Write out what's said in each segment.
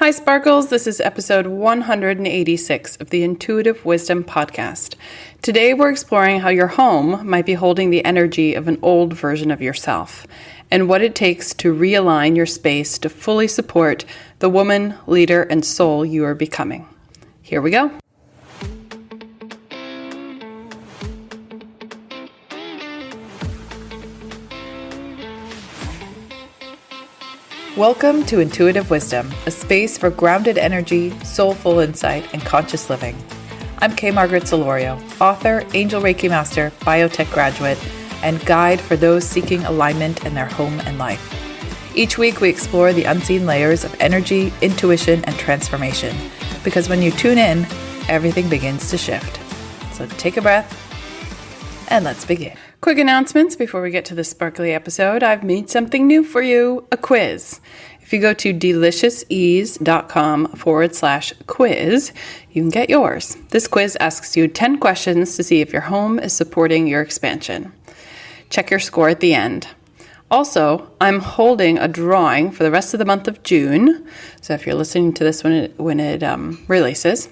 Hi, Sparkles. This is episode 186 of the Intuitive Wisdom Podcast. Today, we're exploring how your home might be holding the energy of an old version of yourself and what it takes to realign your space to fully support the woman, leader, and soul you are becoming. Here we go. Welcome to Intuitive Wisdom, a space for grounded energy, soulful insight, and conscious living. I'm Kay Margaret Solorio, author, angel Reiki master, biotech graduate, and guide for those seeking alignment in their home and life. Each week we explore the unseen layers of energy, intuition, and transformation, because when you tune in, everything begins to shift. So take a breath, and let's begin. Quick announcements before we get to the sparkly episode. I've made something new for you, a quiz. If you go to deliciousease.com/quiz, you can get yours. This quiz asks you 10 questions to see if your home is supporting your expansion. Check your score at the end. Also, I'm holding a drawing for the rest of the month of June. So if you're listening to this when it releases,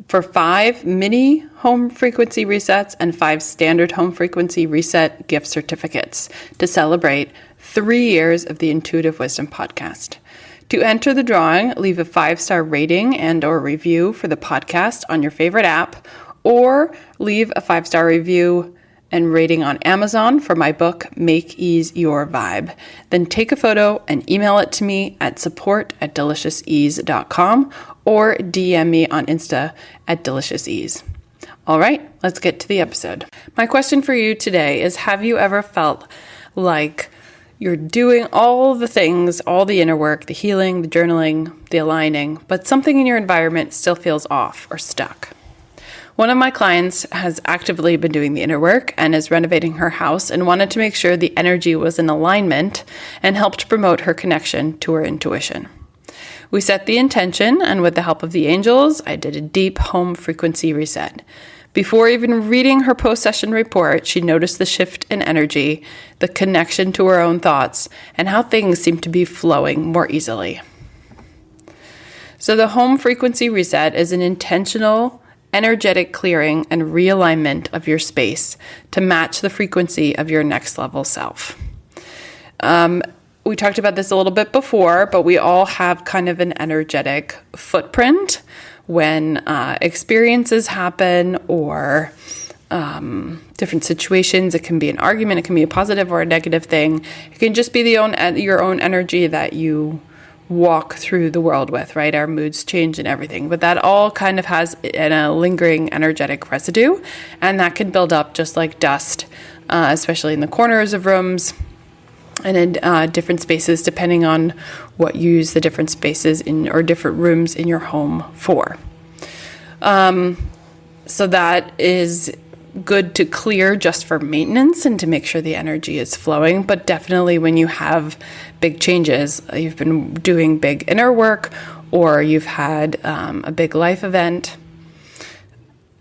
for 5 mini home frequency resets and 5 standard home frequency reset gift certificates to celebrate 3 years of the Intuitive Wisdom Podcast. To enter the drawing, leave a 5-star rating and or review for the podcast on your favorite app, or leave a 5-star review and rating on Amazon for my book, Make Ease Your Vibe. Then take a photo and email it to me at support@deliciousease.com or DM me on Insta at deliciousease. All right, let's get to the episode. My question for you today is, have you ever felt like you're doing all the things, all the inner work, the healing, the journaling, the aligning, but something in your environment still feels off or stuck? One of my clients has actively been doing the inner work and is renovating her house and wanted to make sure the energy was in alignment and helped promote her connection to her intuition. We set the intention, and with the help of the angels, I did a deep home frequency reset. Before even reading her post-session report, she noticed the shift in energy, the connection to her own thoughts, and how things seemed to be flowing more easily. So the home frequency reset is an intentional energetic clearing and realignment of your space to match the frequency of your next level self. We talked about this a little bit before, but we all have kind of an energetic footprint when experiences happen or different situations. It can be an argument, it can be a positive or a negative thing. It can just be your own energy that you walk through the world with, right? Our moods change and everything, but that all kind of has a lingering energetic residue, and that can build up just like dust, especially in the corners of rooms and in different spaces, depending on what you use the different spaces in or different rooms in your home for. So that is good to clear just for maintenance and to make sure the energy is flowing. But definitely when you have big changes, you've been doing big inner work, or you've had a big life event,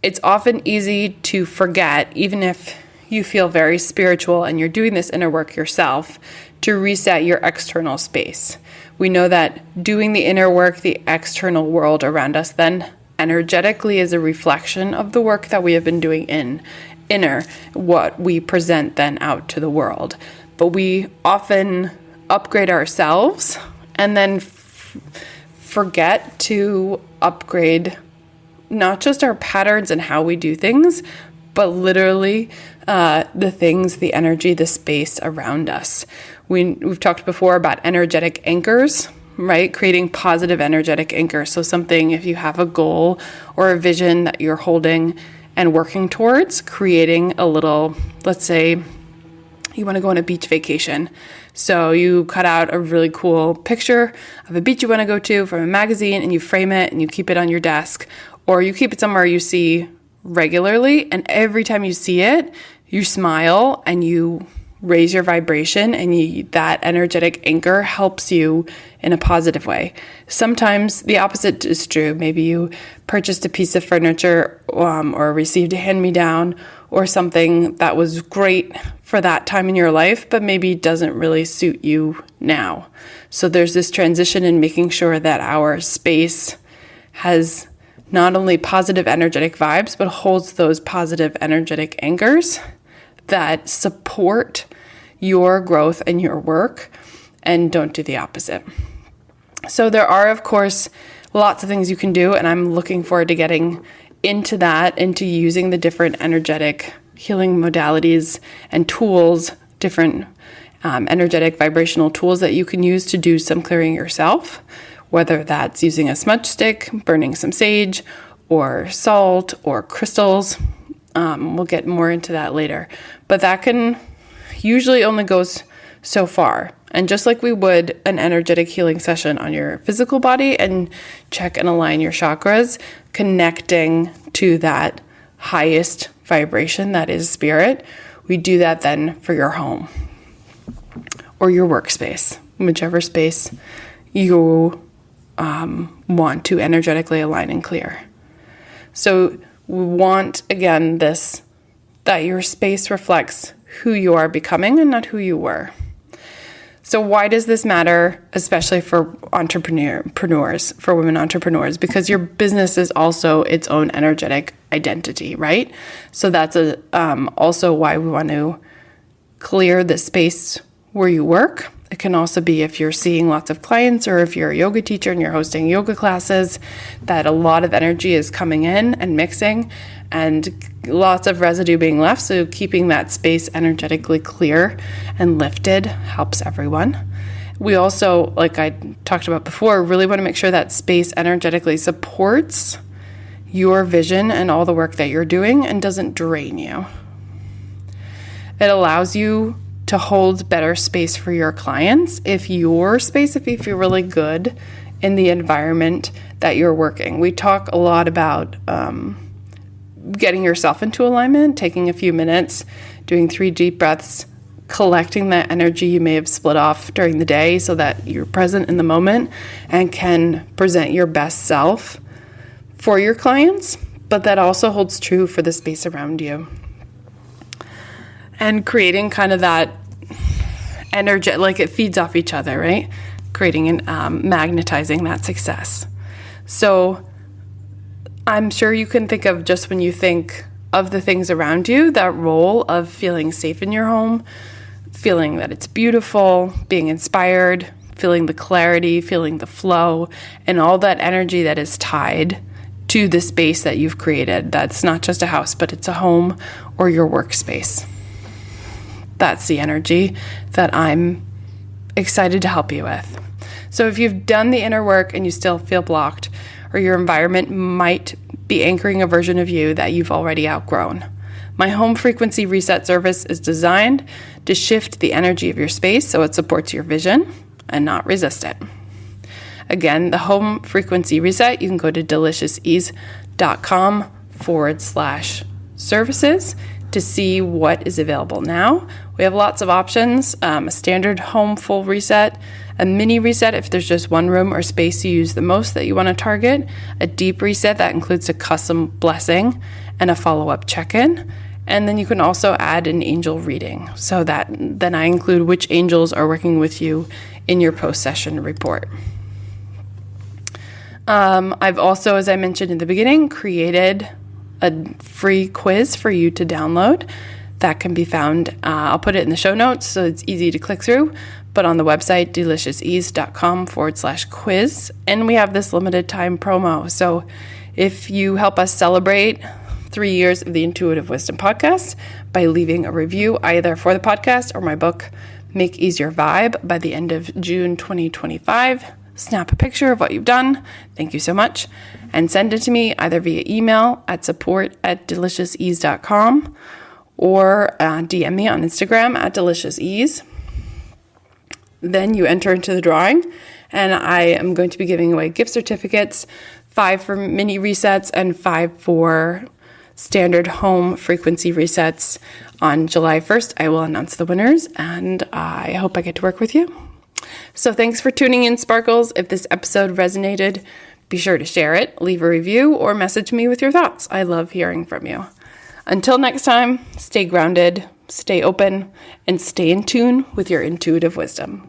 it's often easy to forget, even if you feel very spiritual and you're doing this inner work yourself, to reset your external space. We know that doing the inner work, the external world around us then energetically is a reflection of the work that we have been doing in inner, what we present then out to the world. But we often upgrade ourselves and then forget to upgrade not just our patterns and how we do things, but literally the things, the energy, the space around us. We've talked before about energetic anchors, right? Creating positive energetic anchors. So something, if you have a goal or a vision that you're holding and working towards, creating a little, let's say you want to go on a beach vacation. So you cut out a really cool picture of a beach you want to go to from a magazine, and you frame it and you keep it on your desk, or you keep it somewhere you see regularly. And every time you see it, you smile and you raise your vibration, and that energetic anchor helps you in a positive way. Sometimes the opposite is true. Maybe you purchased a piece of furniture or received a hand-me-down, or something that was great for that time in your life, but maybe doesn't really suit you now. So there's this transition in making sure that our space has not only positive energetic vibes, but holds those positive energetic anchors that support your growth and your work and don't do the opposite. So there are, of course, lots of things you can do, and I'm looking forward to getting into that, into using the different energetic healing modalities and tools, different energetic vibrational tools that you can use to do some clearing yourself, whether that's using a smudge stick, burning some sage, or salt, or crystals. We'll get more into that later. But that can usually only goes so far. And just like we would an energetic healing session on your physical body and check and align your chakras, connecting to that highest vibration that is spirit, we do that then for your home or your workspace, whichever space you want to energetically align and clear. So we want, again, that your space reflects who you are becoming and not who you were. So why does this matter, especially for entrepreneurs, for women entrepreneurs? Because your business is also its own energetic identity, right? So that's also why we want to clear the space where you work. It can also be if you're seeing lots of clients or if you're a yoga teacher and you're hosting yoga classes, that a lot of energy is coming in and mixing and lots of residue being left. So keeping that space energetically clear and lifted helps everyone. We also, like I talked about before, really want to make sure that space energetically supports your vision and all the work that you're doing and doesn't drain you. It allows you to hold better space for your clients if you feel really good in the environment that you're working. We talk a lot about getting yourself into alignment, taking a few minutes, doing 3 deep breaths, collecting that energy you may have split off during the day so that you're present in the moment and can present your best self for your clients, but that also holds true for the space around you. And creating kind of that energy, like it feeds off each other, right? Creating and magnetizing that success. So I'm sure you can think of, just when you think of the things around you, that role of feeling safe in your home, feeling that it's beautiful, being inspired, feeling the clarity, feeling the flow, and all that energy that is tied to the space that you've created. That's not just a house, but it's a home or your workspace. That's the energy that I'm excited to help you with. So if you've done the inner work and you still feel blocked, or your environment might be anchoring a version of you that you've already outgrown, my home frequency reset service is designed to shift the energy of your space so it supports your vision and not resist it. Again, the home frequency reset, you can go to deliciousease.com/services to see what is available now. We have lots of options, a standard home full reset, a mini reset if there's just one room or space you use the most that you want to target, a deep reset that includes a custom blessing and a follow-up check-in, and then you can also add an angel reading so that then I include which angels are working with you in your post-session report. I've also, as I mentioned in the beginning, created a free quiz for you to download that can be found. I'll put it in the show notes so it's easy to click through, but on the website, deliciousease.com/quiz. And we have this limited time promo. So if you help us celebrate 3 years of the Intuitive Wisdom podcast by leaving a review either for the podcast or my book, Make Easier Vibe, by the end of June 2025, snap a picture of what you've done. Thank you so much. And send it to me either via email at support@deliciousease.com or DM me on Instagram @deliciousease. Then you enter into the drawing, and I am going to be giving away gift certificates, 5 for mini resets and 5 for standard home frequency resets. On July 1st, I will announce the winners, and I hope I get to work with you. So thanks for tuning in, Sparkles. If this episode resonated, be sure to share it, leave a review, or message me with your thoughts. I love hearing from you. Until next time, stay grounded, stay open, and stay in tune with your intuitive wisdom.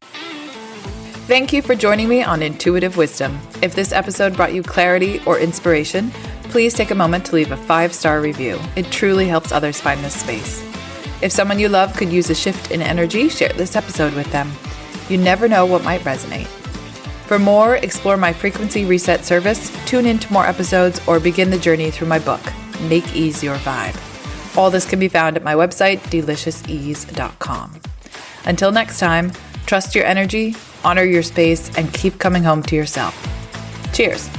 Thank you for joining me on Intuitive Wisdom. If this episode brought you clarity or inspiration, please take a moment to leave a 5-star review. It truly helps others find this space. If someone you love could use a shift in energy, share this episode with them. You never know what might resonate. For more, explore my frequency reset service, tune into more episodes, or begin the journey through my book, Make Ease Your Vibe. All this can be found at my website, deliciousease.com. Until next time, trust your energy, honor your space, and keep coming home to yourself. Cheers.